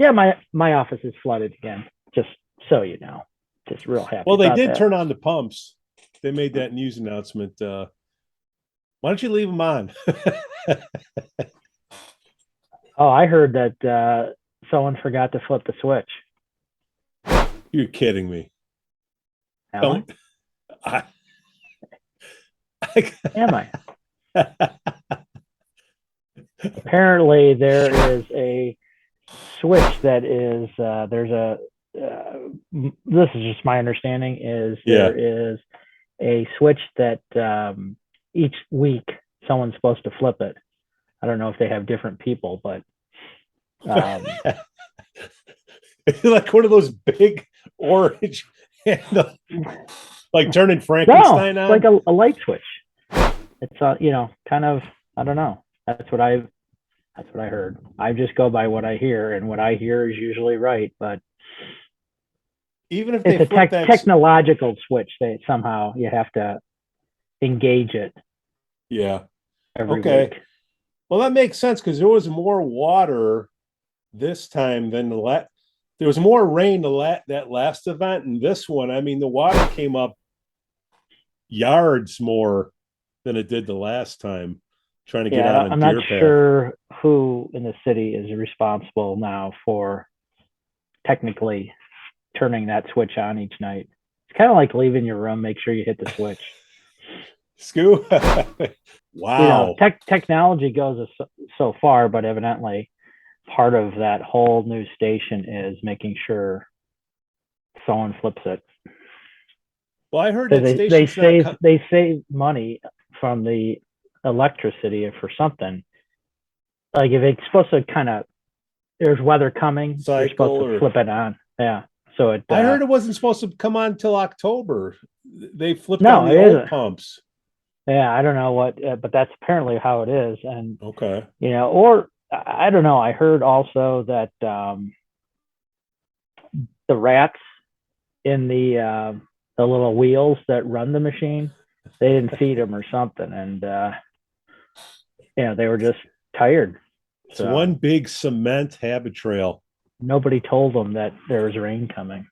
Yeah, my office is flooded again. Just so you know, just real happy. Well, they about did that. turn on the pumps. They made that news announcement. Why don't you leave them on? Oh, I heard that someone forgot to flip the switch. You're kidding me. Am I, Am I? Apparently, there is a switch that is there's a. This is just my understanding. Is Yeah. there is a switch that each week someone's supposed to flip it. I don't know if they have different people, but like one of those big orange handle, like turning Frankenstein no, on. it's like a light switch. It's kind of, I don't know. That's what I heard. I just go by what I hear, and what I hear is usually right. But even if it's they a flip that technological switch. That somehow you have to engage it. Yeah. Every Okay. week. Well, that makes sense because there was more water this time than there was more rain that last event, and this one, I mean, the water came up yards more than it did the last time. Trying to get out on I'm not Deerpath. sure who in the city is responsible now for technically turning that switch on each night. It's kind of like leaving your room. Make sure you hit the switch. Skoo. Wow. Technology goes so far, but evidently part of that whole new station is making sure someone flips it. Well, I heard So that they save money from the electricity for something. Like if it's supposed to kind of, there's weather coming, you're supposed to flip it on. Yeah. So I heard it wasn't supposed to come on until October. They flipped on the old pumps. Yeah, I don't know what, but that's apparently how it is. And okay, or I don't know. I heard also that the rats in the little wheels that run the machine, they didn't feed them or something, and they were just tired. It's one big cement habit trail. Nobody told them that there was rain coming.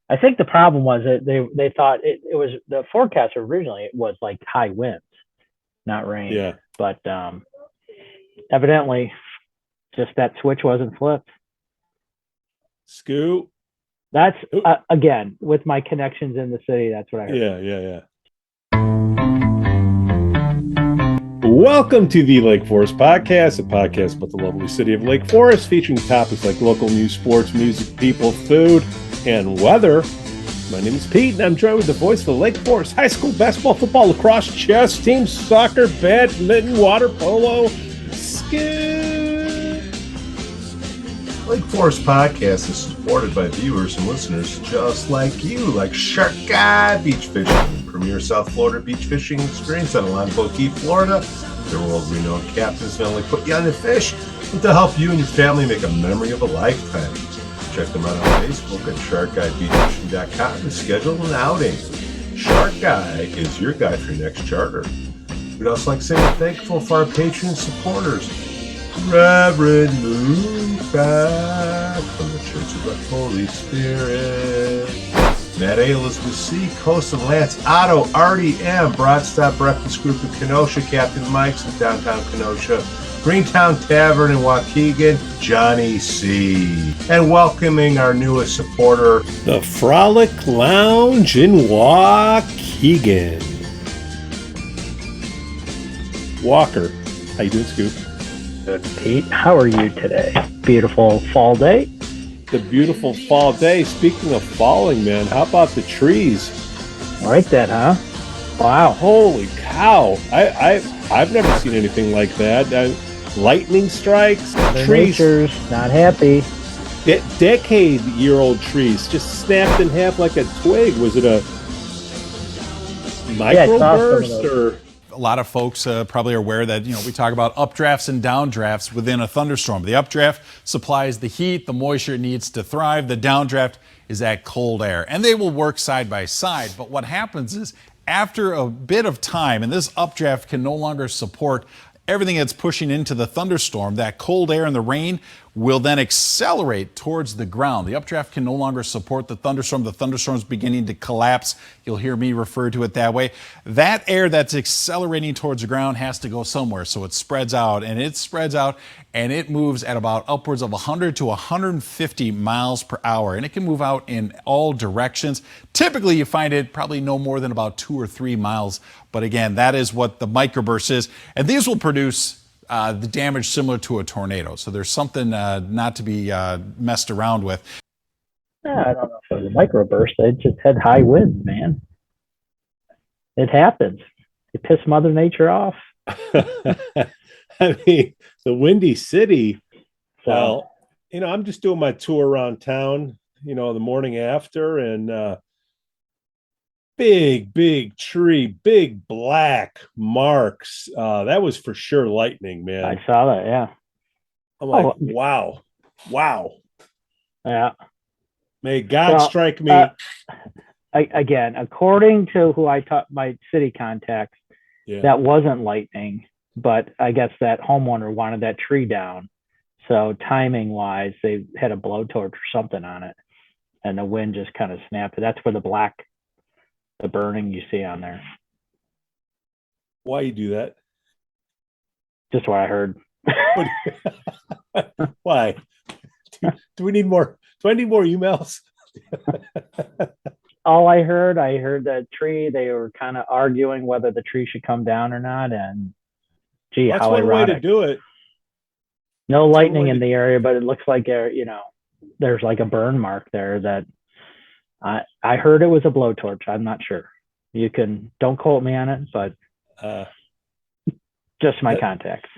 I think the problem was that they thought it was the forecast originally. It was like high winds, not rain. Yeah. But evidently, just that switch wasn't flipped. Skoo. That's again with my connections in the city. That's what I heard. Yeah. Welcome to the Lake Forest Podcast, a podcast about the lovely city of Lake Forest, featuring topics like local news, sports, music, people, food, and weather. My name is Pete, and I'm joined with the voice of the Lake Forest High School basketball, football, lacrosse, chess, team soccer, badminton, water polo, Skoo. Lake Forest Podcast is supported by viewers and listeners just like you, like Shark Guy Beach Fishing, premier South Florida beach fishing experience on Longboat Key, Florida. Their world-renowned captains not only put you on the fish, but to help you and your family make a memory of a lifetime. Check them out on Facebook at sharkguybeachfishing.com and schedule an outing. Shark Guy is your guy for your next charter. We'd also like to say we're thankful for our patron supporters. Reverend Moonback from the Church of the Holy Spirit. Matt A. Elizabeth C. Coast and Lance Otto, Artie M. Broadstop Breakfast Group in Kenosha, Captain Mike's in downtown Kenosha, Greentown Tavern in Waukegan, Johnny C. And welcoming our newest supporter, the Frolic Lounge in Waukegan. Walker, how you doing, Scoop? Good, Pete. How are you today? Beautiful fall day. The beautiful fall day. Speaking of falling, man, how about the trees? Like that, huh? Wow. Holy cow. I've never seen anything like that. Lightning strikes. Trees. Nature's not happy. Decade-year-old trees just snapped in half like a twig. Was it a microburst or... A lot of folks probably are aware that, we talk about updrafts and downdrafts within a thunderstorm. The updraft supplies the heat, the moisture it needs to thrive. The downdraft is that cold air, and they will work side by side. But what happens is after a bit of time, and this updraft can no longer support everything that's pushing into the thunderstorm, that cold air and the rain will then accelerate towards the ground. The updraft can no longer support the thunderstorm. The thunderstorm's beginning to collapse. You'll hear me refer to it that way. That air that's accelerating towards the ground has to go somewhere, so it spreads out, and it moves at about upwards of 100 to 150 miles per hour, and it can move out in all directions. Typically, you find it probably no more than about 2 or 3 miles, but again, that is what the microburst is, and these will produce the damage similar to a tornado. So there's something not to be messed around with. I don't know if it was a microburst. It just had high winds, man. It happens. You piss Mother Nature off. I mean, the Windy City. Well, I'm just doing my tour around town, the morning after, and big tree, big black marks. That was for sure lightning, man. I saw that, yeah. I'm like, wow. Yeah. May God strike me. Again, according to who I taught my city contacts, that wasn't lightning, but I guess that homeowner wanted that tree down. So timing wise, they had a blowtorch or something on it, and the wind just kind of snapped it. That's where the burning you see on there. Why you do that? Just what I heard. Why? Do I need more emails? All I heard that tree, they were kind of arguing whether the tree should come down or not. And gee, that's how one ironic. way to do it. No lightning in the area, but it looks like there's like a burn mark there that I heard it was a blowtorch. I'm not sure. Don't quote me on it, but just my contacts.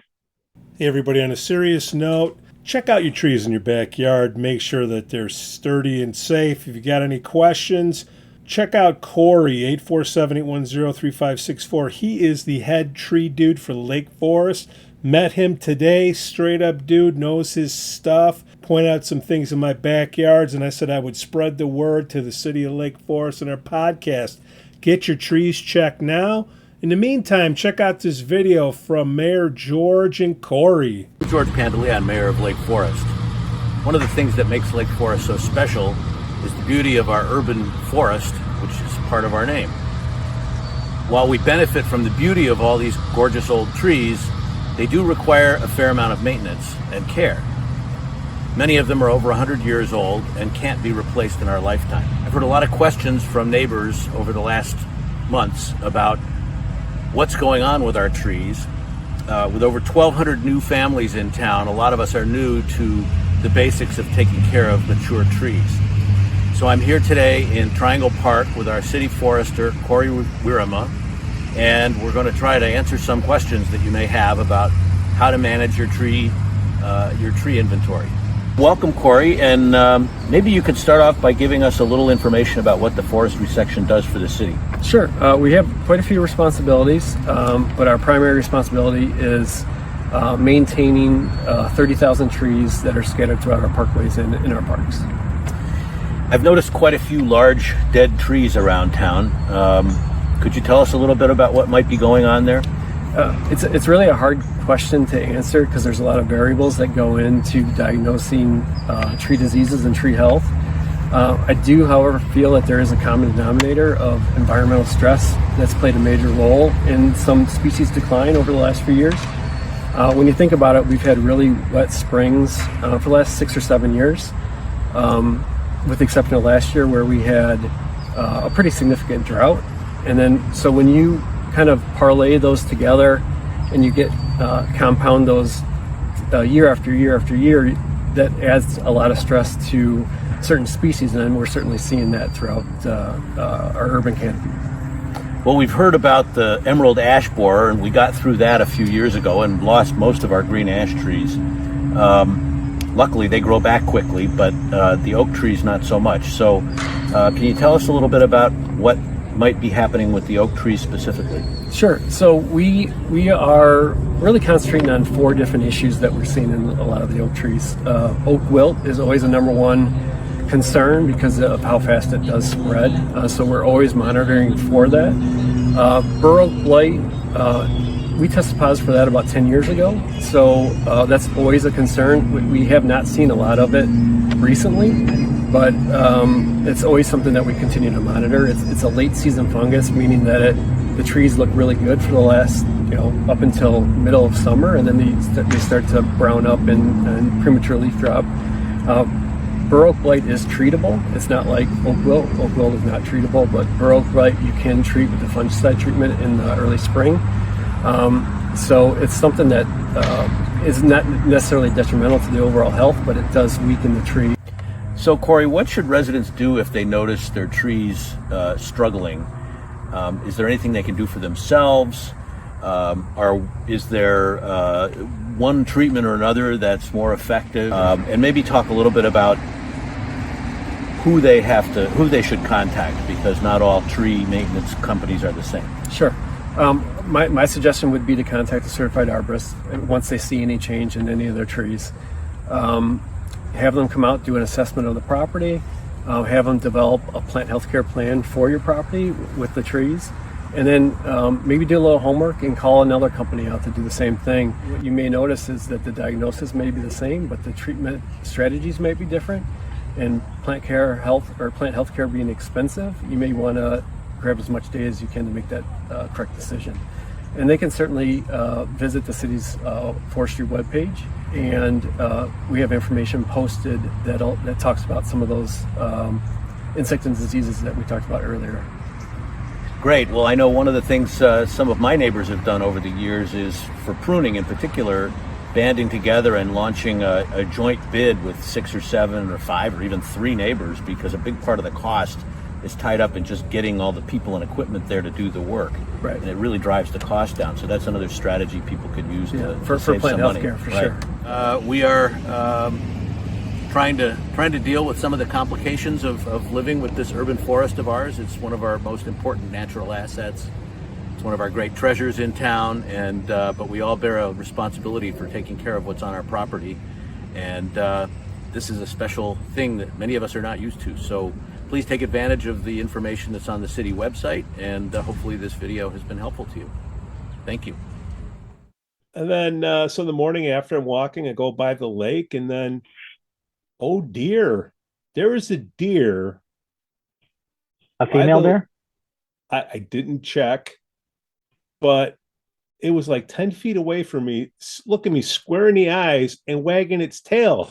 Hey, everybody, on a serious note, check out your trees in your backyard. Make sure that they're sturdy and safe. If you got any questions, check out Corey, 847-810-3564. He is the head tree dude for Lake Forest. Met him today. Straight up dude, knows his stuff. Point out some things in my backyards, and I said I would spread the word to the city of Lake Forest and our podcast. Get your trees checked now. In the meantime, check out this video from Mayor George and Corey. George Pandeleon, Mayor of Lake Forest. One of the things that makes Lake Forest so special is the beauty of our urban forest, which is part of our name. While we benefit from the beauty of all these gorgeous old trees, they do require a fair amount of maintenance and care. Many of them are over 100 years old and can't be replaced in our lifetime. I've heard a lot of questions from neighbors over the last months about what's going on with our trees. With over 1,200 new families in town, a lot of us are new to the basics of taking care of mature trees. So I'm here today in Triangle Park with our city forester, Corey Wierema, and we're going to try to answer some questions that you may have about how to manage your tree inventory. Welcome, Corey, and maybe you could start off by giving us a little information about what the forestry section does for the city. Sure. We have quite a few responsibilities, but our primary responsibility is maintaining 30,000 trees that are scattered throughout our parkways and in our parks. I've noticed quite a few large dead trees around town. Could you tell us a little bit about what might be going on there? It's really a hard question to answer because there's a lot of variables that go into diagnosing tree diseases and tree health. I do, however, feel that there is a common denominator of environmental stress that's played a major role in some species decline over the last few years. When you think about it, we've had really wet springs for the last 6 or 7 years, with the exception of last year where we had a pretty significant drought. And then, so when you kind of parlay those together and you get compound those year after year after year, that adds a lot of stress to certain species, and we're certainly seeing that throughout our urban canopy. Well, we've heard about the emerald ash borer, and we got through that a few years ago and lost most of our green ash trees. Luckily, they grow back quickly, but the oak trees not so much. So can you tell us a little bit about what might be happening with the oak trees specifically? Sure. So we are really concentrating on 4 different issues that we're seeing in a lot of the oak trees. Oak wilt is always a number one concern because of how fast it does spread. So we're always monitoring for that. Bur oak blight We tested positive for that about 10 years ago, so that's always a concern. We have not seen a lot of it recently, but it's always something that we continue to monitor. It's a late season fungus, meaning that the trees look really good for the last, up until middle of summer, and then they start to brown up and premature leaf drop. Bur oak blight is treatable. It's not like oak wilt. Oak wilt is not treatable, but bur oak blight you can treat with the fungicide treatment in the early spring. So it's something that is not necessarily detrimental to the overall health, but it does weaken the tree. So, Corey, what should residents do if they notice their trees struggling? Is there anything they can do for themselves? Is there one treatment or another that's more effective? And maybe talk a little bit about who they should contact, because not all tree maintenance companies are the same. Sure. My suggestion would be to contact a certified arborist once they see any change in any of their trees. Have them come out, do an assessment of the property, have them develop a plant healthcare plan for your property with the trees, and then maybe do a little homework and call another company out to do the same thing. What you may notice is that the diagnosis may be the same, but the treatment strategies may be different. And plant healthcare being expensive, you may want to grab as much data as you can to make that correct decision. And they can certainly visit the city's forestry webpage, and we have information posted that talks about some of those insect and diseases that we talked about earlier. Great. Well, I know one of the things some of my neighbors have done over the years is, for pruning in particular, banding together and launching a joint bid with 6 or 7 or 5 or even 3 neighbors, because a big part of the cost is tied up in just getting all the people and equipment there to do the work. Right. And it really drives the cost down. So that's another strategy people could use for save plant some money. healthcare, for sure. We are trying to deal with some of the complications of living with this urban forest of ours. It's one of our most important natural assets. It's one of our great treasures in town, and but we all bear a responsibility for taking care of what's on our property. And this is a special thing that many of us are not used to. So please take advantage of the information that's on the city website, and hopefully this video has been helpful to you. Thank you. And then, so the morning after I'm walking, I go by the lake, and then, oh dear, there is a deer. A female deer? I didn't check, but it was like 10 feet away from me, looking me square in the eyes and wagging its tail.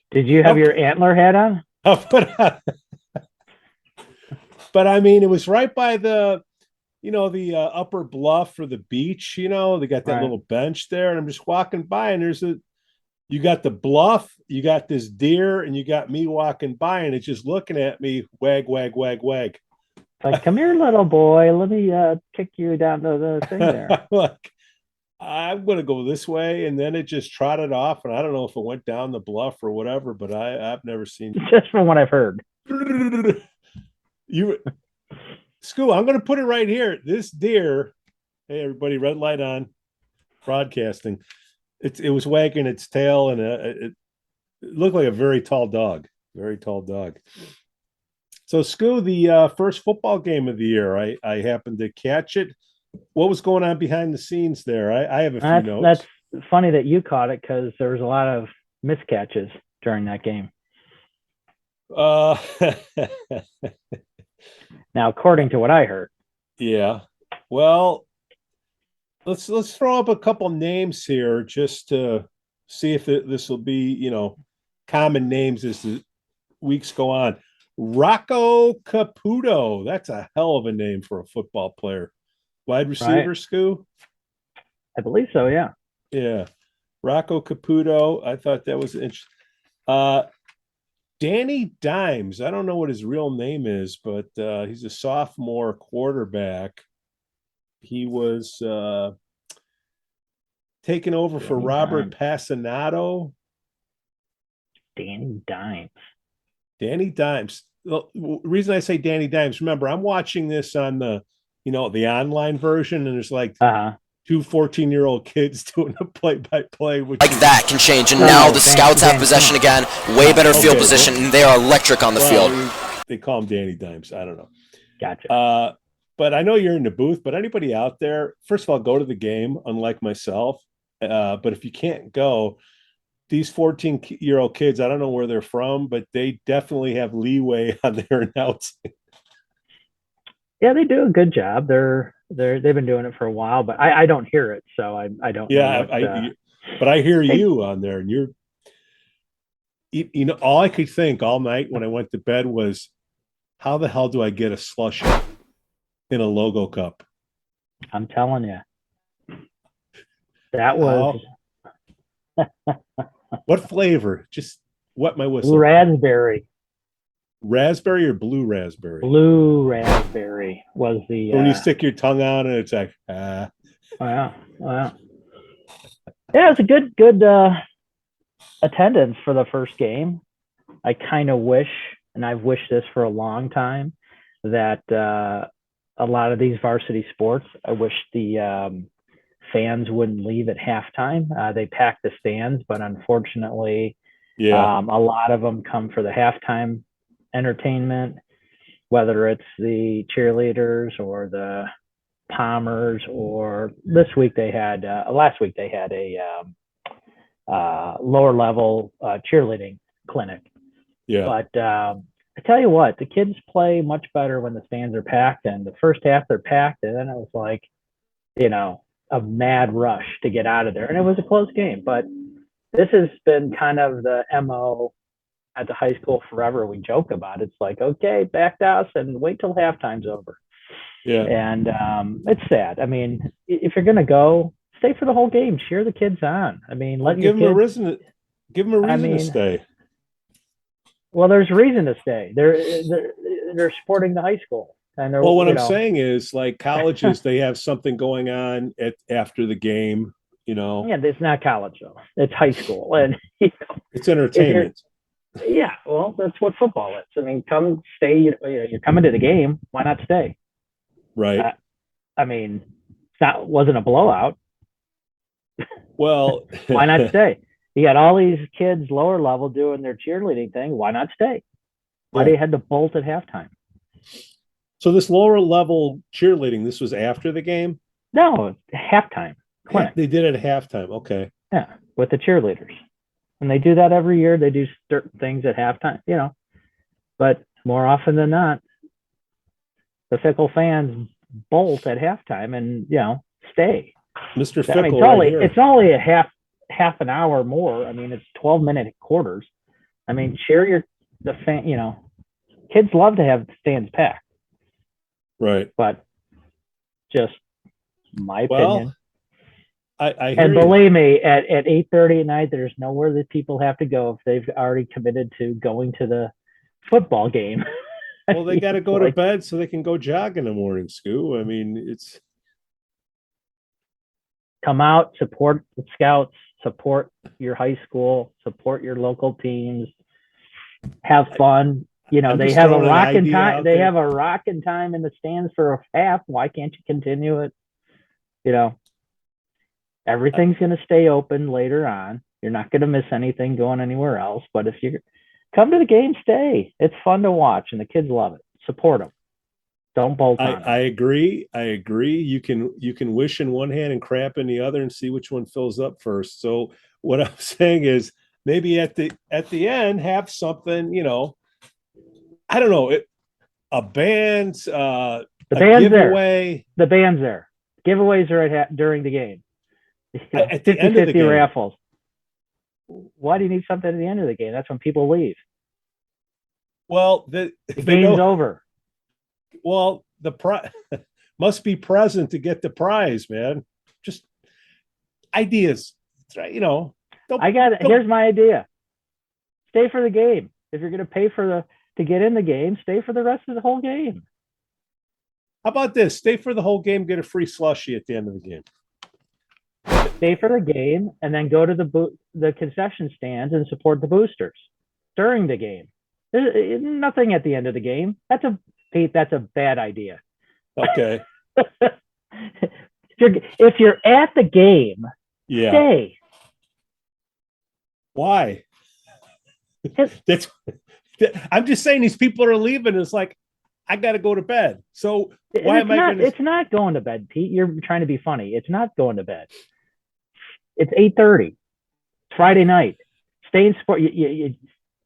Did you have your antler hat on? But I mean, it was right by the, the upper bluff or the beach, they got that little bench there, and I'm just walking by, and you got the bluff, you got this deer, and you got me walking by, and it's just looking at me, wag, wag, wag, wag. Like, come here, little boy, let me kick you down to the thing there. Like, I'm going to go this way, and then it just trotted off, and I don't know if it went down the bluff or whatever, but I've never seen. Just from what I've heard. Skoo, I'm going to put it right here. This deer, hey everybody, red light on, broadcasting. It was wagging its tail, and it looked like a very tall dog. Very tall dog. So, Skoo, the first football game of the year, I happened to catch it. What was going on behind the scenes there? I have a few notes. That's funny that you caught it, because there was a lot of miscatches during that game. Now, according to what I heard. Yeah. Well, let's throw up a couple names here just to see if this will be, common names as the weeks go on. Rocco Caputo. That's a hell of a name for a football player. Wide receiver, right. Skoo? I believe so, yeah. Yeah. Rocco Caputo. I thought that was interesting. Danny Dimes. I don't know what his real name is, but he's a sophomore quarterback. He was taking over for Robert Passanato. Danny Dimes. Danny Dimes. The reason I say Danny Dimes, remember, I'm watching this on the the online version, and there's like 2 14-year-old kids doing a play-by-play. Like that can change, and now the Scouts have possession again. Way better field position, and they are electric on the field. They call him Danny Dimes. I don't know. Gotcha. but I know you're in the booth. But anybody out there, first of all, go to the game. Unlike myself, but if you can't go, these 14-year-old kids, I don't know where they're from, but they definitely have leeway on their announcing. Yeah, they do a good job. They've been doing it for a while, but I don't hear it, so I don't. Yeah, know but I hear you on there, and all I could think all night when I went to bed was, how the hell do I get a slushie in a logo cup? I'm telling you, that was what flavor? Just wet my whistle. Raspberry. Raspberry or blue raspberry? Blue raspberry was the. When you stick your tongue on it, it's like, Wow. Yeah, it's a good attendance for the first game. I kind of wish, and I've wished this for a long time, that a lot of these varsity sports, I wish the fans wouldn't leave at halftime. They pack the stands, but unfortunately, a lot of them come for the halftime entertainment, whether it's the cheerleaders or the Palmers, or last week they had a lower level cheerleading clinic. But I tell you what, the kids play much better when the stands are packed, and the first half they're packed, and then it was like, a mad rush to get out of there, and it was a close game. But this has been kind of the MO at the high school forever. We joke about it. It's like, okay, back to us and wait till halftime's over. Yeah. And it's sad. I mean, if you're gonna go, stay for the whole game. Cheer the kids on. I mean, give them a reason to stay. Well, there's a reason to stay. They're supporting the high school. And what I'm saying is, like colleges, they have something going on after the game. Yeah, it's not college though. It's high school, and it's entertainment. Yeah, well, that's what football is. I mean, come stay. You're coming to the game. Why not stay? Right. I mean, wasn't a blowout. Well, why not stay? You got all these kids lower level doing their cheerleading thing. Why not stay? Why do you have to bolt at halftime? So this lower level cheerleading, this was after the game? No, halftime. Clinic. They did it at halftime. Okay. Yeah, with the cheerleaders. And they do that every year. They do certain things at halftime, but more often than not, the fickle fans bolt at halftime and, stay. Mr. Fickle, it's only a half an hour more. I mean, it's 12-minute quarters. I mean, cheer the fan, kids love to have stands packed. Right. But just my opinion. I and believe me, at 8:30 at night, there's nowhere that people have to go if they've already committed to going to the football game. Well, they got to go to bed so they can go jog in the morning, Skoo. I mean, it's come out, support the Scouts, support your high school, support your local teams, have fun. They have a rocking time. They have a rocking time in the stands for a half. Why can't you continue it? Everything's going to stay open later on. You're not going to miss anything going anywhere else. But if you come to the game, stay. It's fun to watch, and the kids love it. Support them. Don't bolt on. I agree. You can wish in one hand and crap in the other, and see which one fills up first. So what I'm saying is, maybe at the end, have something. I don't know. A band. The band's giveaway. There. The band's there. Giveaways are during the game. At the end of the game. Raffles. Why do you need something at the end of the game? That's when people leave. Well, the game's over. Well, the must be present to get the prize, man. Just ideas, Here's my idea. Stay for the game. If you're going to pay to get in the game, stay for the rest of the whole game. How about this? Stay for the whole game, get a free slushie at the end of the game. Stay for the game, and then go to the concession stands and support the boosters during the game. There's nothing at the end of the game. That's a bad idea. Okay. If you're at the game, stay. Why? I'm just saying, these people are leaving. It's like, I got to go to bed. So why am I going to? It's not going to bed, Pete. You're trying to be funny. It's not going to bed. It's 8:30. It's Friday night. Stay in sport. You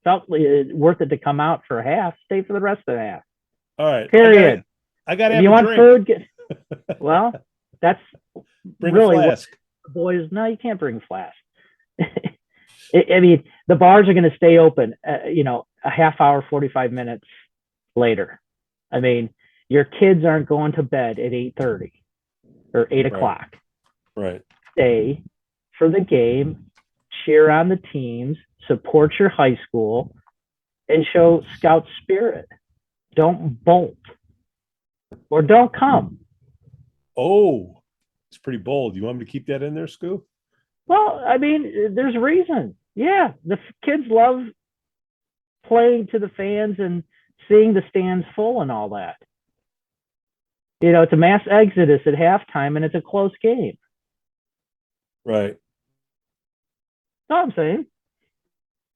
felt worth it to come out for a half. Stay for the rest of the half. All right. Period. I got to have you a want drink. Food? Well, that's bring really a flask. What boys. No, you can't bring a flask. I mean, the bars are going to stay open. A half hour, 45 minutes later. I mean, your kids aren't going to bed at 8:30 or 8 o'clock. Right. Stay for the game, cheer on the teams, support your high school, and show Scout spirit. Don't bolt or don't come. Oh, it's pretty bold. You want me to keep that in there, Skoo? Well, I mean, there's a reason. Yeah, the kids love playing to the fans and seeing the stands full and all that. It's a mass exodus at halftime, and it's a close game. Right. That's all I'm saying.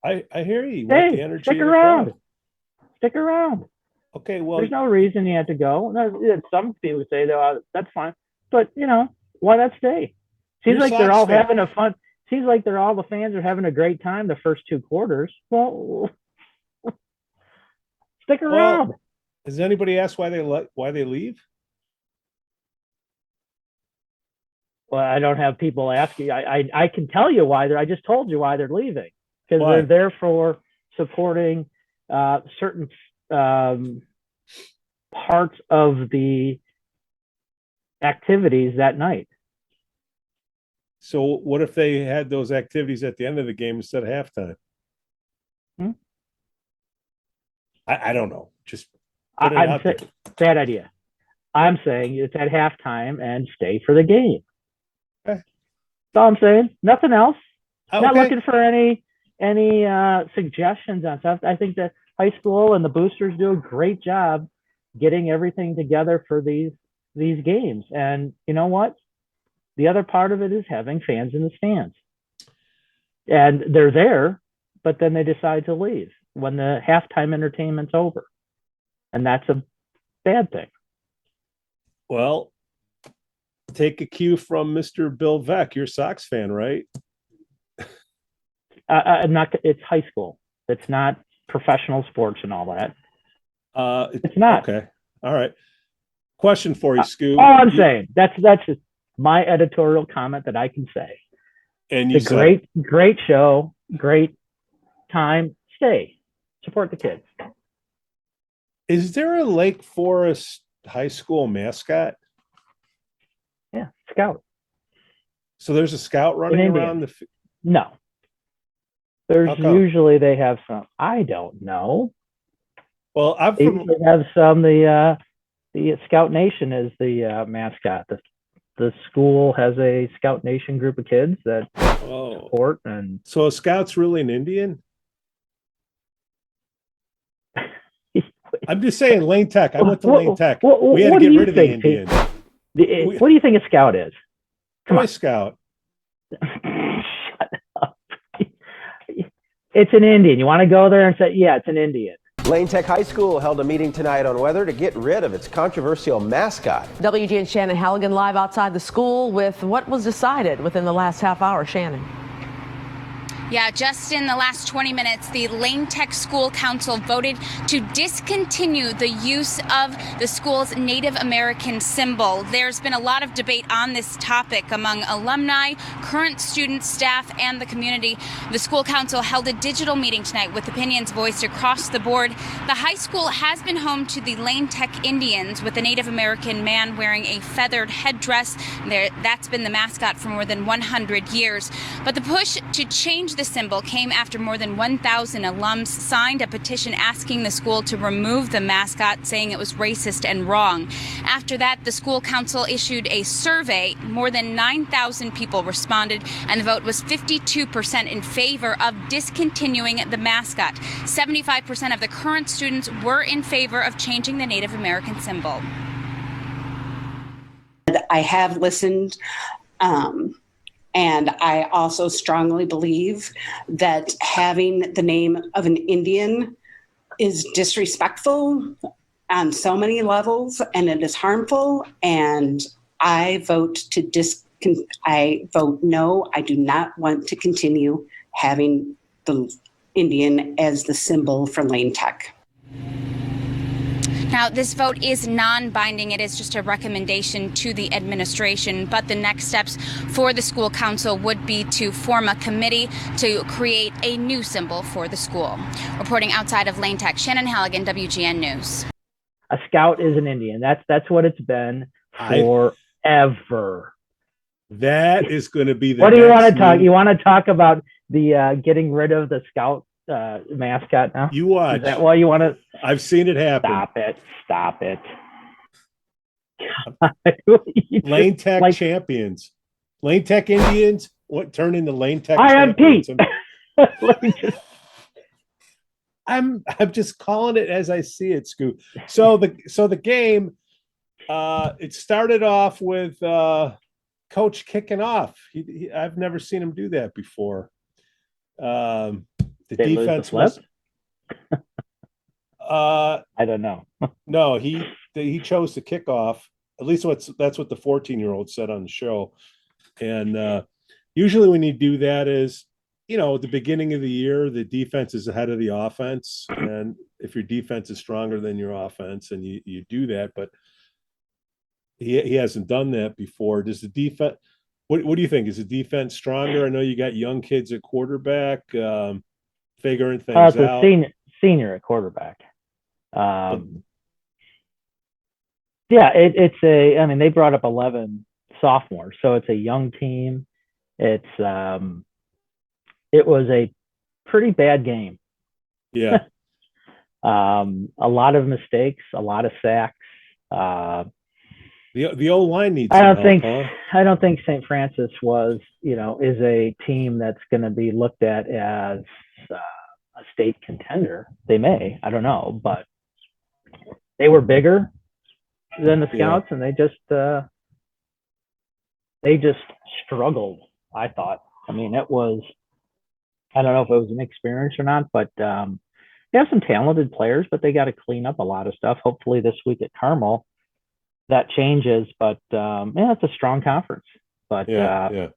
I hear you. Hey, the energy stick around. Stick around. Okay, well, there's no reason you have to go. Some people say, that's fine. But, why not stay? Seems like they're all having a fun. Seems like all the fans are having a great time the first two quarters. Well, stick around. Well, has anybody asked why they leave? Well, I don't have people asking. I can tell you why I just told you why they're leaving, because they're there for supporting certain parts of the activities that night. So what if they had those activities at the end of the game instead of halftime? I don't know. Just bad idea. I'm saying it's at halftime and stay for the game. Okay. That's all I'm saying. Nothing else. Okay. Not looking for any suggestions on stuff. I think the high school and the boosters do a great job getting everything together for these games. And you know what? The other part of it is having fans in the stands. And they're there, but then they decide to leave when the halftime entertainment's over. And that's a bad thing. Well, take a cue from Mr. Bill Veck. You're a Sox fan, right? It's high school. It's not professional sports and all that. It's not. Okay. All right. Question for you, Skoo. All I'm saying, that's just my editorial comment that I can say. And you said, great show, great time. Stay, support the kids. Is there a Lake Forest high school mascot? Yeah, Scout. So there's a Scout running around No. There's usually they have some. I don't know. Well, they have some. The Scout Nation is the mascot. The school has a Scout Nation group of kids that support. And so a Scout's really an Indian? I'm just saying, Lane Tech. I went to Lane Tech. We had to get rid of the Indian. What do you think a Scout is? Boy Scout. Shut up. It's an Indian. You want to go there and say, yeah, it's an Indian. Lane Tech High School held a meeting tonight on whether to get rid of its controversial mascot. WGN Shannon Halligan live outside the school with what was decided within the last half hour. Shannon. Yeah, just in the last 20 minutes, the Lane Tech School Council voted to discontinue the use of the school's Native American symbol. There's been a lot of debate on this topic among alumni, current students, staff, and the community. The school council held a digital meeting tonight with opinions voiced across the board. The high school has been home to the Lane Tech Indians, with a Native American man wearing a feathered headdress. That's been the mascot for more than 100 years. But the push to change the symbol came after more than 1,000 alums signed a petition asking the school to remove the mascot, saying it was racist and wrong. After that, the school council issued a survey. More than 9,000 people responded, and the vote was 52% in favor of discontinuing the mascot. 75% of the current students were in favor of changing the Native American symbol. I have listened, and I also strongly believe that having the name of an Indian is disrespectful on so many levels, and it is harmful. And I vote I vote no. I do not want to continue having the Indian as the symbol for Lane Tech. Now, this vote is non-binding. It is just a recommendation to the administration, but the next steps for the school council would be to form a committee to create a new symbol for the school. Reporting outside of Lane Tech, Shannon Halligan, WGN News. A scout is an Indian. That's what it's been forever. That is going to be the. What do you want to talk? You want to talk about the getting rid of the scout mascot now? You watch. Is that why you want to? I've seen it happen. Stop it. Lane Tech champions. Lane Tech Indians. What turn into Lane Tech I am Pete. I'm just calling it as I see it, Skoo. So the game, it started off with coach kicking off. I've never seen him do that before. The defense was. I don't know. No, he chose to kick off. At least that's what the 14-year-old said on the show. And usually when you do that is, at the beginning of the year, the defense is ahead of the offense. And if your defense is stronger than your offense, and you do that, but he hasn't done that before. Does the defense, what do you think? Is the defense stronger? I know you got young kids at quarterback, figuring things out. Senior at quarterback. They brought up 11 sophomores, so it's a young team. It was a pretty bad game. Yeah. A lot of mistakes, a lot of sacks. The old line needs. I don't think St. Francis is a team that's going to be looked at as a state contender. They may, I don't know, but they were bigger than the Scouts, and they just struggled. I thought. I mean, it was. I don't know if it was an experience or not, but they have some talented players, but they got to clean up a lot of stuff. Hopefully this week at Carmel that changes, but it's a strong conference. But a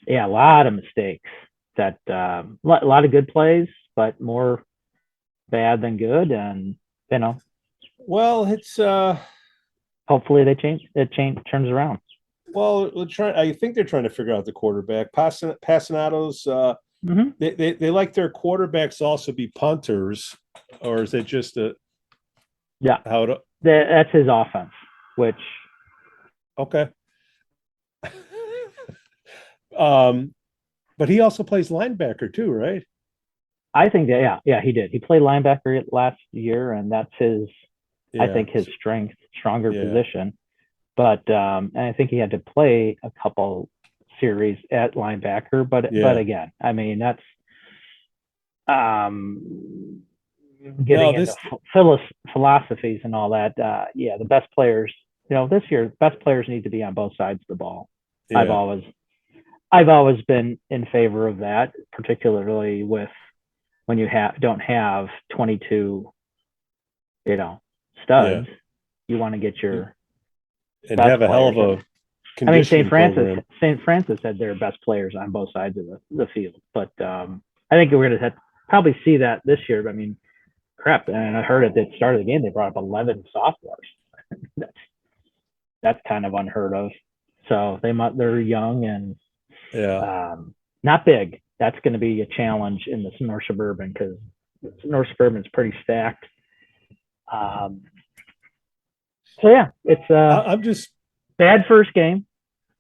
lot of mistakes. That a lot of good plays, but more bad than good, and Well, it's hopefully they change. It turns around. Well, I think they're trying to figure out the quarterback. Passanato's. They like their quarterbacks also be punters, or is it just that's his offense, which okay. But he also plays linebacker too, right? I think that he did. He played linebacker last year, and that's his I think his stronger position. But and I think he had to play a couple series at linebacker, but again, I mean, that's getting into philosophies and all that. The best players, this year, best players need to be on both sides of the ball. I've always been in favor of that, particularly with when you don't have 22 studs. You want to get your and have a hell of a. I mean, St. Francis had their best players on both sides of the field, but I think we're going to probably see that this year. But I mean, crap! And I heard at the start of the game they brought up 11 sophomores. That's kind of unheard of. So they're young and not big. That's going to be a challenge in the North Suburban because North Suburban is pretty stacked. It's I'm just. Bad first game.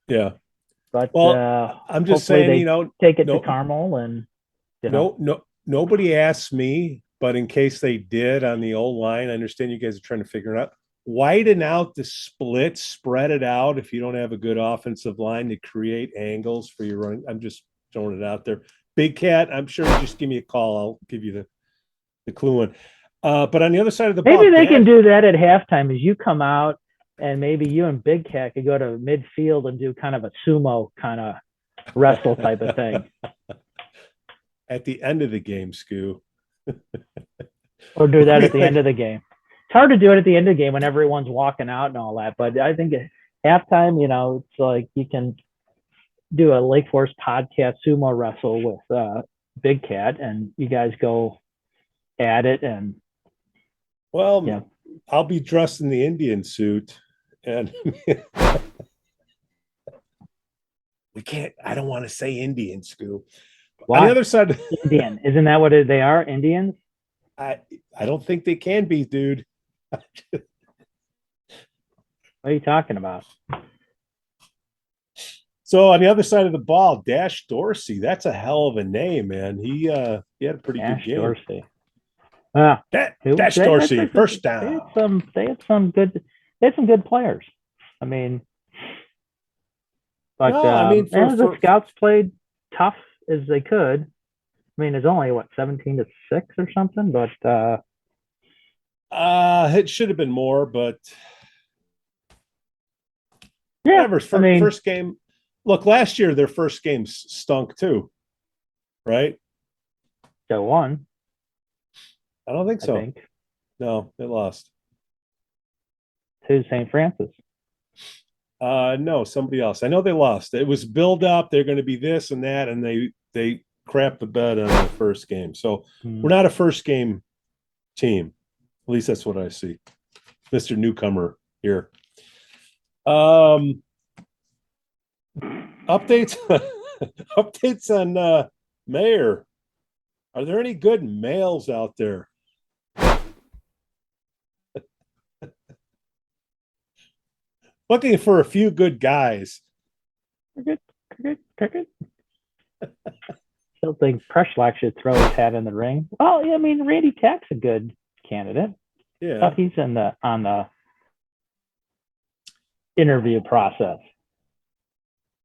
Yeah. But I'm just saying, take it to Carmel and nobody asked me, but in case they did on the old line, I understand you guys are trying to figure it out. Widen out the split, spread it out if you don't have a good offensive line to create angles for your running. I'm just throwing it out there. Big Cat, I'm sure you just give me a call. I'll give you the clue in. But on the other side of the ball, maybe they can do that at halftime as you come out. And maybe you and Big Cat could go to midfield and do kind of a sumo kind of wrestle type of thing. At the end of the game, Skoo. Or do that at the end of the game. hard to do it at the end of the game when everyone's walking out and all that. But I think at halftime, it's like you can do a Lake Forest podcast sumo wrestle with Big Cat, and you guys go at it. And I'll be dressed in the Indian suit, and I don't want to say Indian, Skoo. Why? On the other side, Indian, isn't that what they are? Indians? I don't think they can be, dude. What are you talking about? So on the other side of the ball, Dash Dorsey. That's a hell of a name, man. He had a pretty good game. Dorsey. Dash Dorsey, first down. They had some good players. I mean, but the Scouts played tough as they could. I mean, it's only 17-6 or something, but it should have been more, but whatever. First game. Look, last year their first game stunk too, right? They won. I don't think so. No, they lost. To St. Francis. No, somebody else. I know they lost. It was build up. They're going to be this and that, and they crapped the bed on the first game. So we're not a first game team. At least that's what I see. Mr. Newcomer here. Updates on Mayor. Are there any good males out there? Looking for a few good guys. Cricket. Still think Preschlack should throw his hat in the ring. Well, I mean, Randy Tack's a good candidate. Yeah, but he's on the interview process.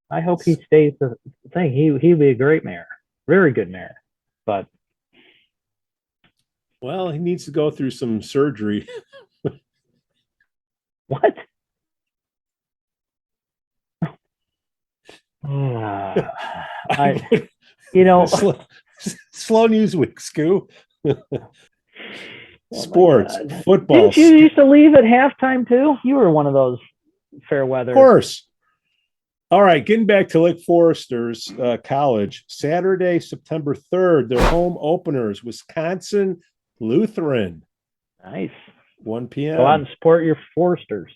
I hope he stays the thing. He'd be a great mayor, very good mayor. But he needs to go through some surgery. What? Slow news week, Skoo. Sports, football. Didn't you used to leave at halftime too? You were one of those fair weather. Of course. All right, getting back to Lake Foresters College. Saturday, September 3rd, their home openers, Wisconsin Lutheran. Nice. 1 p.m. Go out and support your Foresters.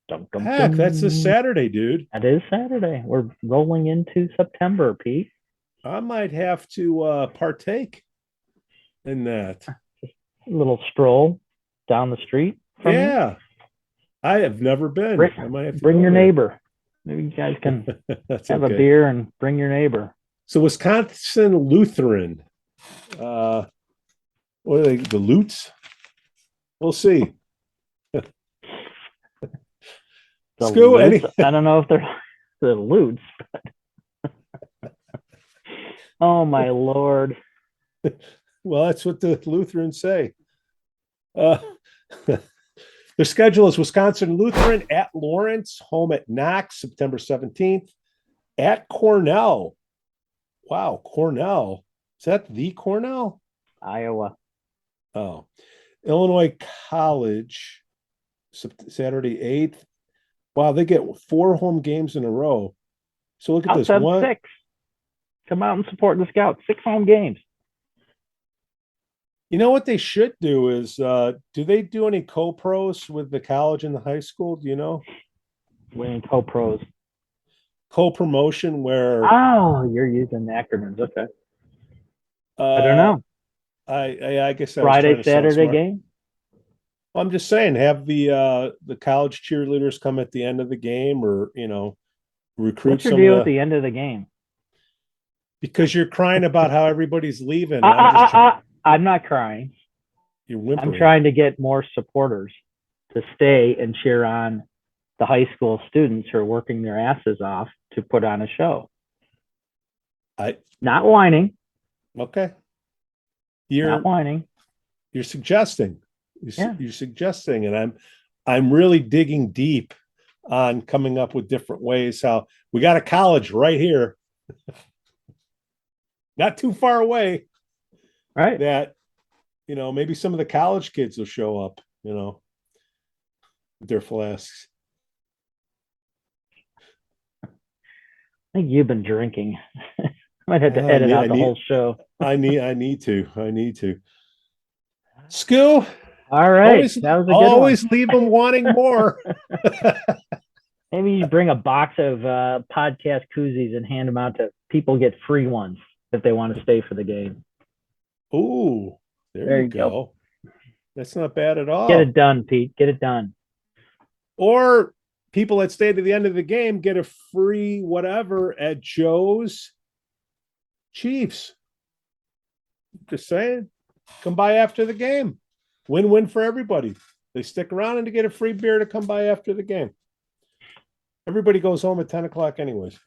Heck, that's this Saturday, dude. That is Saturday. We're rolling into September, Pete. I might have to partake in that. A little stroll down the street. Yeah. I have never been. I might have to bring your neighbor. Maybe you guys can have a beer and bring your neighbor. So Wisconsin Lutheran. What are they? The Lutes? We'll see. Skoo, I don't know if they're the Lutes, but oh my Lord. Well, that's what the Lutherans say. Their schedule is Wisconsin Lutheran at Lawrence, home at Knox, September 17th, at Cornell. Wow, Cornell. Is that the Cornell? Iowa. Oh. Illinois College, Saturday 8th. Wow, they get 4 home games in a row. So look at this. 6. Come out and support the Scouts. 6 home games. You know what they should do is, do they do any co-pros with the college and the high school? Do you know? Winning co-pros. Co-promotion where... Oh, you're using acronyms. Okay. I don't know. I guess Friday, Saturday game? Well, I'm just saying, have the college cheerleaders come at the end of the game, or recruit. What's your deal at the end of the game? Because you're crying about how everybody's leaving. I'm not crying. You're whimpering. I'm trying to get more supporters to stay and cheer on the high school students who are working their asses off to put on a show. Not whining. Okay. Not whining. You're suggesting. You're suggesting, and I'm really digging deep on coming up with different ways how we got a college right here, not too far away, right? That maybe some of the college kids will show up. with their flasks. I think you've been drinking. Might have to edit out the whole show. I need to. Skoo. All right. That was a good always one. Leave them wanting more. Maybe you bring a box of podcast koozies and hand them out to people. Get free ones if they want to stay for the game. Ooh, there you go. That's not bad at all. Get it done, Pete. Get it done. Or people that stay to the end of the game get a free whatever at Joe's Chiefs. Just saying. Come by after the game. Win-win for everybody. They stick around and to get a free beer to come by after the game. Everybody goes home at 10 o'clock anyways.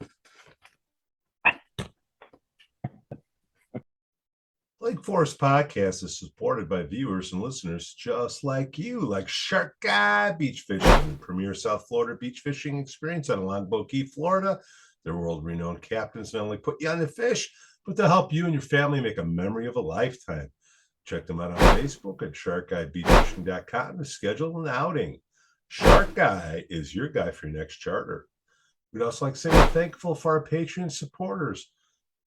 Lake Forest Podcast is supported by viewers and listeners just like you, like Shark Guy Beach Fishing, premier South Florida beach fishing experience on Longboat Key, Florida. Their world-renowned captains not only put you on the fish, but they'll help you and your family make a memory of a lifetime. Check them out on Facebook at sharkguybeachfishing.com to schedule an outing. Shark Guy is your guy for your next charter. We'd also like to say we're thankful for our Patreon supporters.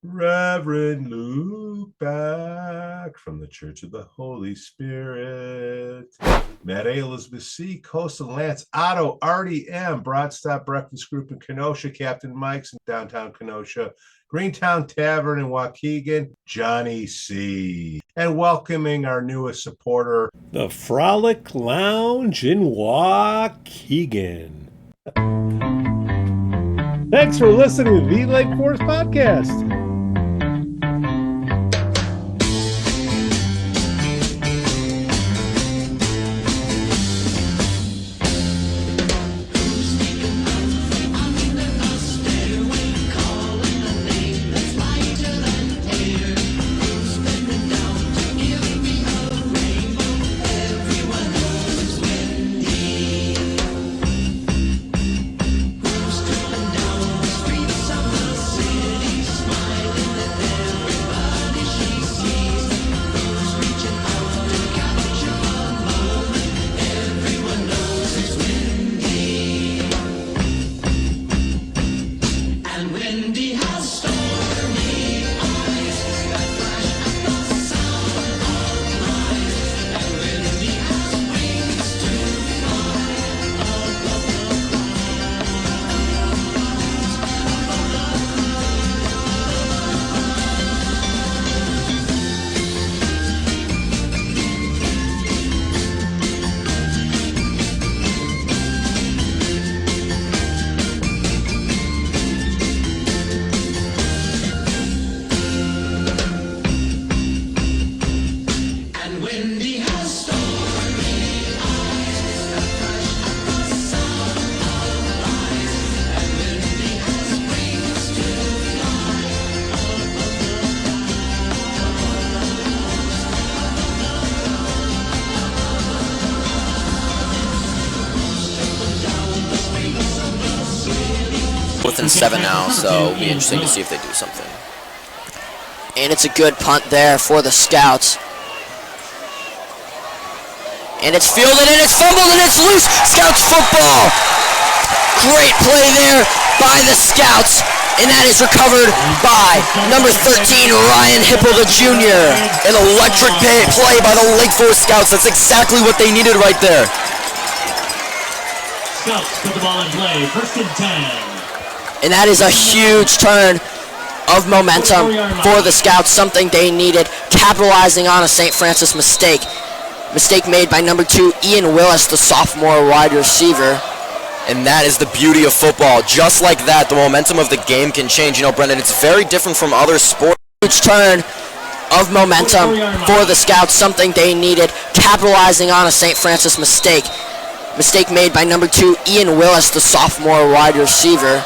Reverend Luke Back from the Church of the Holy Spirit. Matt A. Elizabeth C. Coastal Lance Otto Artie M. Broadstop Breakfast Group in Kenosha. Captain Mike's in downtown Kenosha. Greentown Tavern in Waukegan. Johnny C. And welcoming our newest supporter, the Frolic Lounge in Waukegan. Thanks for listening to the Lake Forest Podcast. Within 7 now, so it'll be interesting to see if they do something. And it's a good punt there for the Scouts. And it's fielded, and it's fumbled, and it's loose! Scouts football! Great play there by the Scouts, and that is recovered by number 13, Ryan Hippold Jr. An electric play by the Lake Forest Scouts. That's exactly what they needed right there. Scouts put the ball in play, 1st and 10. And that is a huge turn of momentum for the Scouts, something they needed, capitalizing on a St. Francis mistake. Mistake made by number 2, Ian Willis, the sophomore wide receiver. And that is the beauty of football. Just like that, the momentum of the game can change. You know, Brendan, it's very different from other sports. Huge turn of momentum for the Scouts, something they needed, capitalizing on a St. Francis mistake. Mistake made by number 2, Ian Willis, the sophomore wide receiver.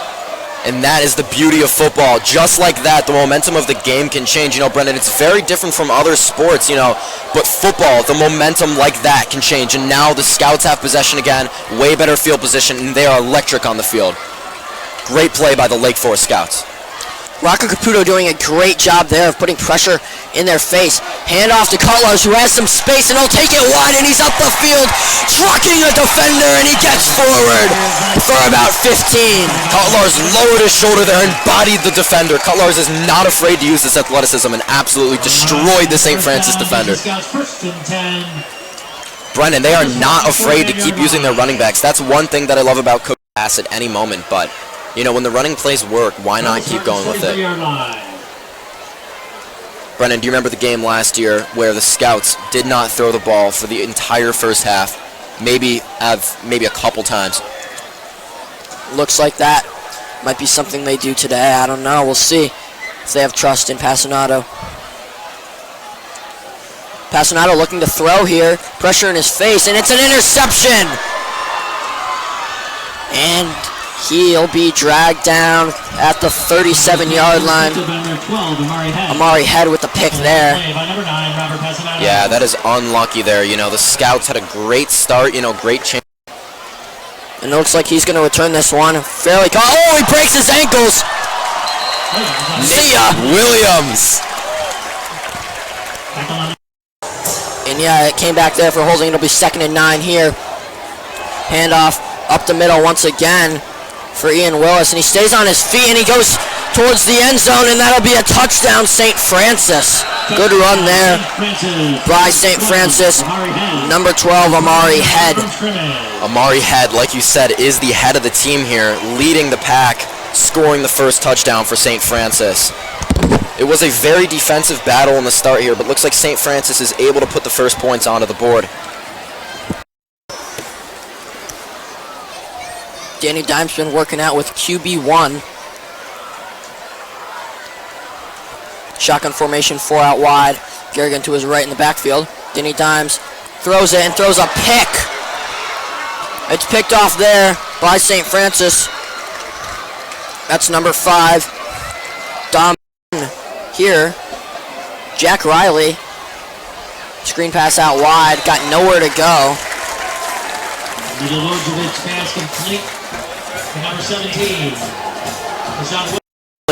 And that is the beauty of football. Just like that, the momentum of the game can change. You know, Brendan, it's very different from other sports, you know, but football, the momentum like that can change. And now the Scouts have possession again, way better field position, and they are electric on the field. Great play by the Lake Forest Scouts. Rocco Caputo doing a great job there of putting pressure in their face. Hand off to Cutlers, who has some space, and he'll take it wide, and he's up the field, trucking a defender, and he gets forward for about 15. Cutlers lowered his shoulder there and bodied the defender. Cutlers is not afraid to use this athleticism and absolutely destroyed the St. Francis defender. Brennan, they are not afraid to keep using their running backs. That's one thing that I love about Coach Bass at any moment, but you know, when the running plays work, why not keep going with it? Brennan, do you remember the game last year where the Scouts did not throw the ball for the entire first half? Maybe a couple times. Looks like that might be something they do today. I don't know. We'll see if they have trust in Passanato. Passanato looking to throw here. Pressure in his face, and it's an interception! And he'll be dragged down at the 37-yard line. Amari Head with the pick there. Yeah, that is unlucky there. You know, the Scouts had a great start, you know, great chance. And it looks like he's going to return this one. Fairly caught. Oh, he breaks his ankles! See ya! Williams! And yeah, it came back there for holding. It'll be 2nd and 9 here. Handoff up the middle once again for Ian Willis, and he stays on his feet, and he goes towards the end zone, and that'll be a touchdown, St. Francis. Good run there by St. Francis. Number 12, Amari Head. Amari Head, like you said, is the head of the team here, leading the pack, scoring the first touchdown for St. Francis. It was a very defensive battle in the start here, but looks like St. Francis is able to put the first points onto the board. Danny Dime's been working out with QB1. Shotgun formation, 4 out wide. Garrigan to his right in the backfield. Danny Dimes throws it and throws a pick. It's picked off there by St. Francis. That's number 5. Dom here. Jack Riley. Screen pass out wide. Got nowhere to go. Pass complete. Number 17.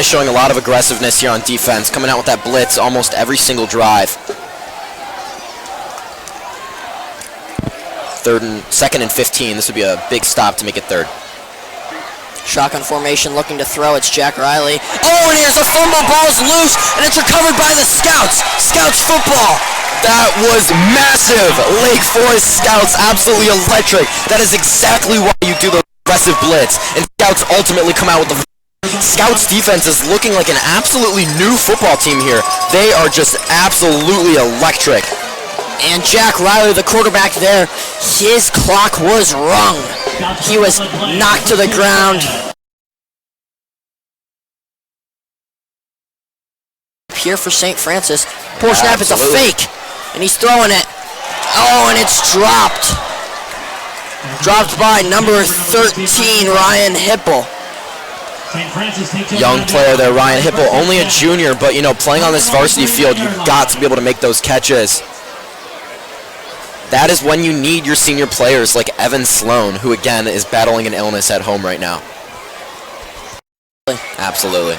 Showing a lot of aggressiveness here on defense, coming out with that blitz almost every single drive. 2nd and 15. This would be a big stop to make it 3rd. Shotgun formation looking to throw. It's Jack Riley. Oh, and here's a fumble. Ball's loose, and it's recovered by the Scouts. Scouts football. That was massive. Lake Forest Scouts, absolutely electric. That is exactly why you do the aggressive blitz. And Scouts ultimately come out with the... Scouts defense is looking like an absolutely new football team here. They are just absolutely electric. And Jack Riley, the quarterback there, his clock was rung. He was knocked to the ground. Here for St. Francis. Poor snap, it's a fake. And he's throwing it. Oh, and it's dropped. Dropped by number 13, Ryan Hipple. Young player there, Ryan Hipple, only a junior, but you know, playing on this varsity field, you've got to be able to make those catches. That is when you need your senior players like Evan Sloan, who again is battling an illness at home right now. Absolutely.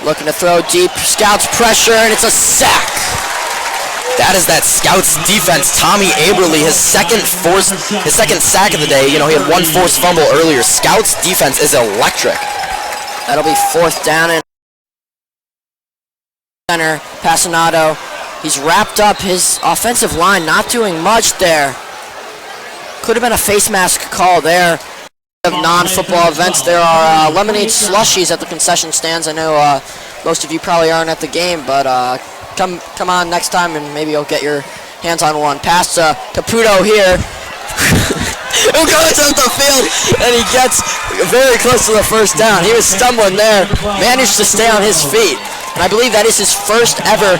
Looking to throw deep, Scouts pressure, and it's a sack. That is that Scouts defense. Tommy Aberly, his second sack of the day. You know, he had one forced fumble earlier. Scouts defense is electric. That'll be 4th down and center. Passanato. He's wrapped up his offensive line, not doing much there. Could have been a face mask call there. Of non-football events, there are lemonade slushies at the concession stands. I know most of you probably aren't at the game, but come on next time and maybe you'll get your hands on one. Pass to Caputo here. Who goes up the field, and he gets very close to the first down. He was stumbling there, managed to stay on his feet. And I believe that is his first ever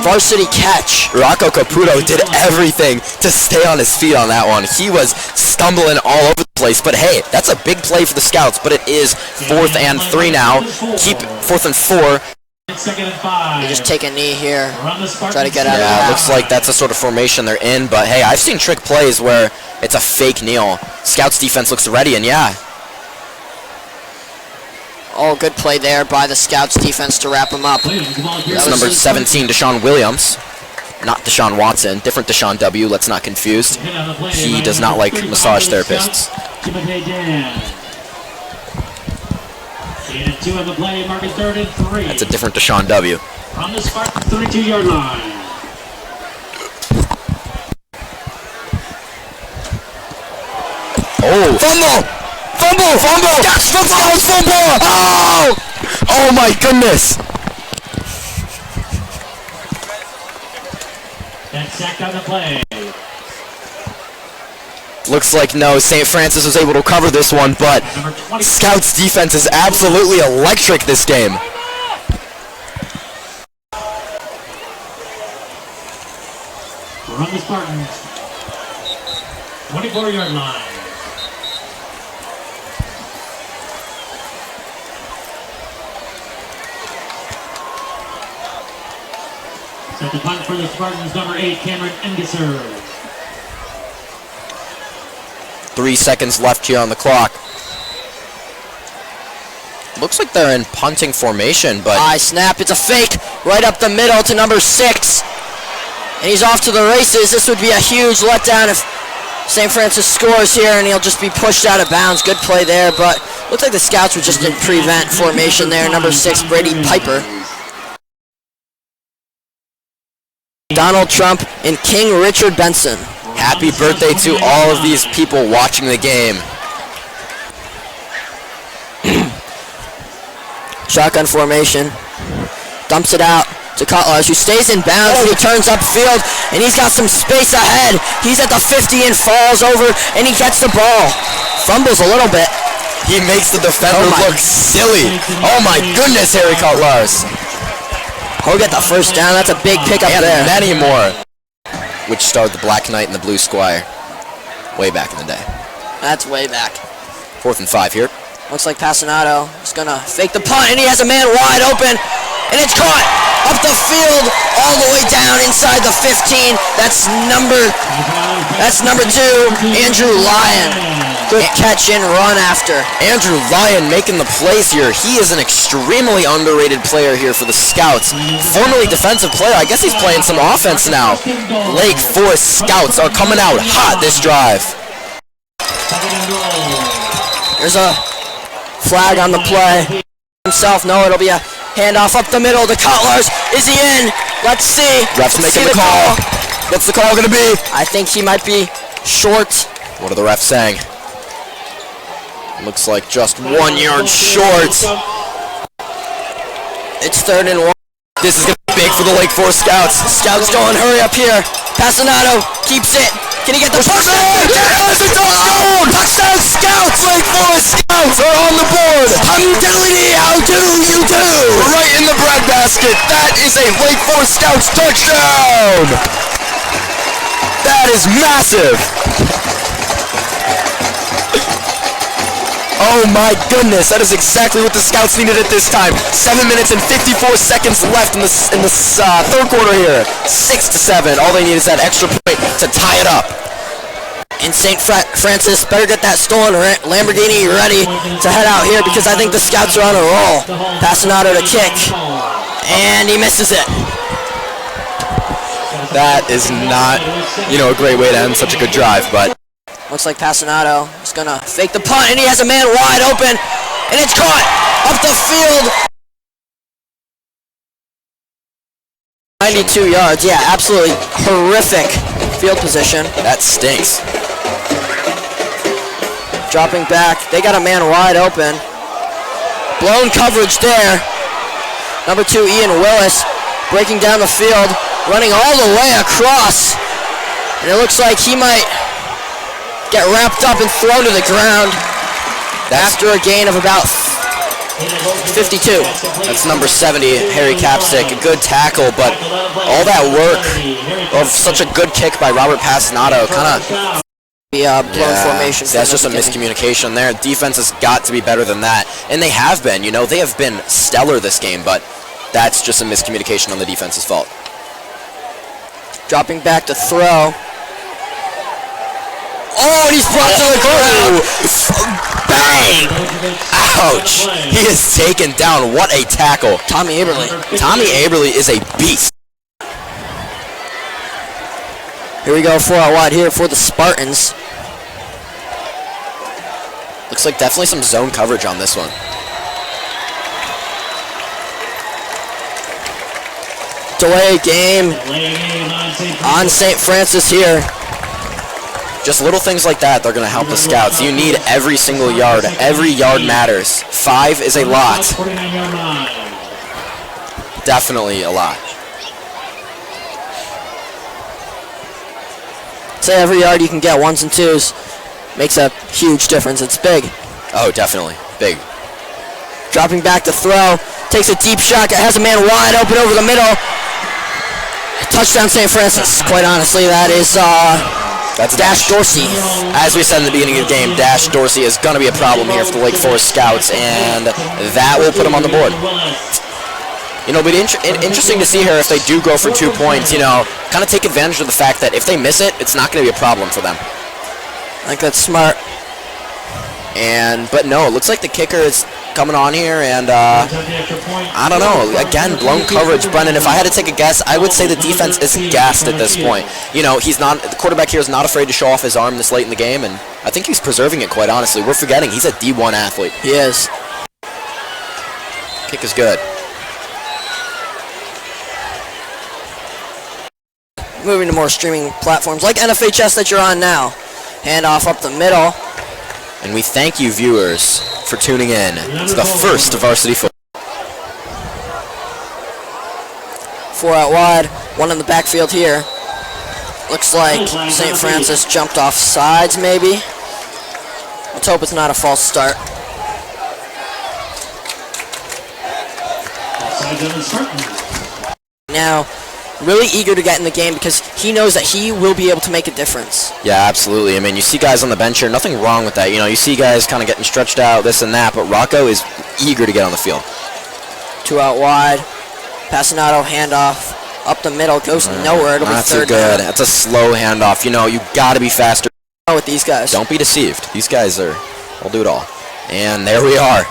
varsity catch. Rocco Caputo did everything to stay on his feet on that one. He was stumbling all over the place, but hey, that's a big play for the Scouts, but it is 4th and 3 now. Keep 4th and 4. You just take a knee here, try to get out of that. Yeah, it looks like that's the sort of formation they're in, but hey, I've seen trick plays where it's a fake kneel. Scouts defense looks ready, and yeah. Oh, good play there by the Scouts defense to wrap him up. That's number 17, Deshaun Williams. Not Deshaun Watson, different Deshaun W, let's not confuse. He does not like massage therapists. That's a different Deshaun W. From the Spartan 32-yard line. Oh! Fumble! Fumble! Fumble! Yes! Fumble! Oh! Oh my goodness! That's sacked on the play. Looks like no, St. Francis was able to cover this one, but Scouts defense is absolutely electric this game. From the Spartans, 24-yard line. Set the punt for the Spartans, number 8, Cameron Engesser. 3 seconds left here on the clock. Looks like they're in punting formation, but... High snap, it's a fake, right up the middle to number 6. And he's off to the races. This would be a huge letdown if St. Francis scores here, and he'll just be pushed out of bounds. Good play there, but looks like the Scouts were just in prevent formation there. Number 6, Brady Piper. Donald Trump and King Richard Benson. Happy birthday to all of these people watching the game. Shotgun formation. Dumps it out to Cutlass, who stays in bounds. He turns upfield, and he's got some space ahead. He's at the 50 and falls over, and he gets the ball. Fumbles a little bit. He makes the defender look silly. Oh my goodness, Harry Cutlass. He'll get the first down. That's a big pickup and there. Many more. Which starred the Black Knight and the Blue Squire way back in the day. That's way back. 4th and 5 here. Looks like Passanato is going to fake the punt, and he has a man wide open, and it's caught up the field all the way down inside the 15. That's number 2, Andrew Lyon. Good catch and run after. Andrew Lyon making the plays here. He is an extremely underrated player here for the Scouts. Formerly defensive player. I guess he's playing some offense now. Lake Forest Scouts are coming out hot this drive. There's a flag on the play. Himself, no, it'll be a handoff up the middle to Cutlers. Is he in? Let's see. Ref's making the call. What's the call going to be? I think he might be short. What are the refs saying? Looks like just 1 yard short. It's 3rd and 1. This is going to be big for the Lake Forest Scouts. Scouts going, hurry up here. Passanato keeps it. Can he get the first down? Yes, a touchdown! Touchdown Scouts! Lake Forest Scouts are on the board. Hum-diddly-dee, how do you do? Right in the breadbasket. That is a Lake Forest Scouts touchdown! That is massive! Oh my goodness, that is exactly what the Scouts needed at this time. 7 minutes and 54 seconds left in the third quarter here. 6-7. All they need is that extra point to tie it up. And St. Francis better get that stolen Lamborghini ready to head out here, because I think the Scouts are on a roll. Passanato to kick, and he misses it. That is not, a great way to end such a good drive, but... Looks like Passanato is going to fake the punt, and he has a man wide open, and it's caught up the field. 92 yards, yeah, absolutely horrific field position. That stinks. Dropping back, they got a man wide open. Blown coverage there. Number 2, Ian Willis, breaking down the field, running all the way across. And it looks like he might get wrapped up and thrown to the ground after a gain of about 52. That's number 70, Harry Capstick. A good tackle, but all that work of such a good kick by Robert Passanato kind of... blown formation. That's just a miscommunication there. Defense has got to be better than that. And they have been, they have been stellar this game, but that's just a miscommunication on the defense's fault. Dropping back to throw. Oh, and he's brought to the ground. Bang! A Ouch! He is taken down. What a tackle. Tommy Aberly. Tommy Aberly is a beast. Here we go, 4 out wide here for the Spartans. Looks like definitely some zone coverage on this one. Delay game on St. Francis here. Just little things like that, they're going to help the Scouts. You need every single yard. Every yard matters. 5 is a lot. Definitely a lot. Say every yard you can get, 1s and 2s, makes a huge difference. It's big. Oh, definitely. Big. Dropping back to throw. Takes a deep shot. Has a man wide open over the middle. Touchdown St. Francis. Quite honestly, that is that's Dash Dorsey. As we said in the beginning of the game, Dash Dorsey is going to be a problem here for the Lake Forest Scouts, and that will put him on the board. You know, but interesting to see her if they do go for 2 points, you know, kind of take advantage of the fact that if they miss it, it's not going to be a problem for them. I think that's smart. But no, it looks like the kicker is coming on here, and I don't know. Again, blown coverage. Brendan, if I had to take a guess, I would say the defense is gassed at this point. You know, the quarterback here is not afraid to show off his arm this late in the game, and I think he's preserving it, quite honestly. We're forgetting he's a D1 athlete. He is. Kick is good. Moving to more streaming platforms like NFHS that you're on now. Handoff up the middle. And we thank you, viewers, for tuning in to the first varsity football. 4 out wide, 1 in the backfield here. Looks like St. Francis jumped off sides, maybe. Let's hope it's not a false start. Now, really eager to get in the game because he knows that he will be able to make a difference. Yeah, absolutely. I mean, you see guys on the bench here, nothing wrong with that. You know, you see guys kind of getting stretched out, this and that, but Rocco is eager to get on the field. 2 out wide, Passanato handoff, up the middle, goes nowhere. It'll be third down. That's a slow handoff. You know, you got to be faster. With these guys. Don't be deceived. These guys will do it all. And there we are.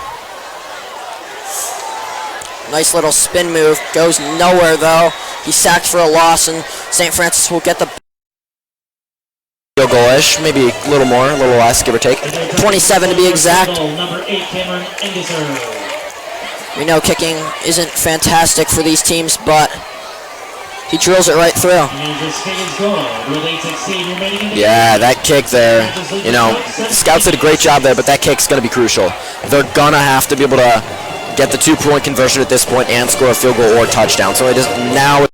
Nice little spin move, goes nowhere though. He's sacked for a loss, and St. Francis will get the field goal-ish, maybe a little more, a little less, give or take. 27 to be exact. We know kicking isn't fantastic for these teams, but he drills it right through. Yeah, that kick there, you know, the Scouts did a great job there, but that kick's going to be crucial. They're going to have to be able to get the 2-point conversion at this point and score a field goal or touchdown. So it is now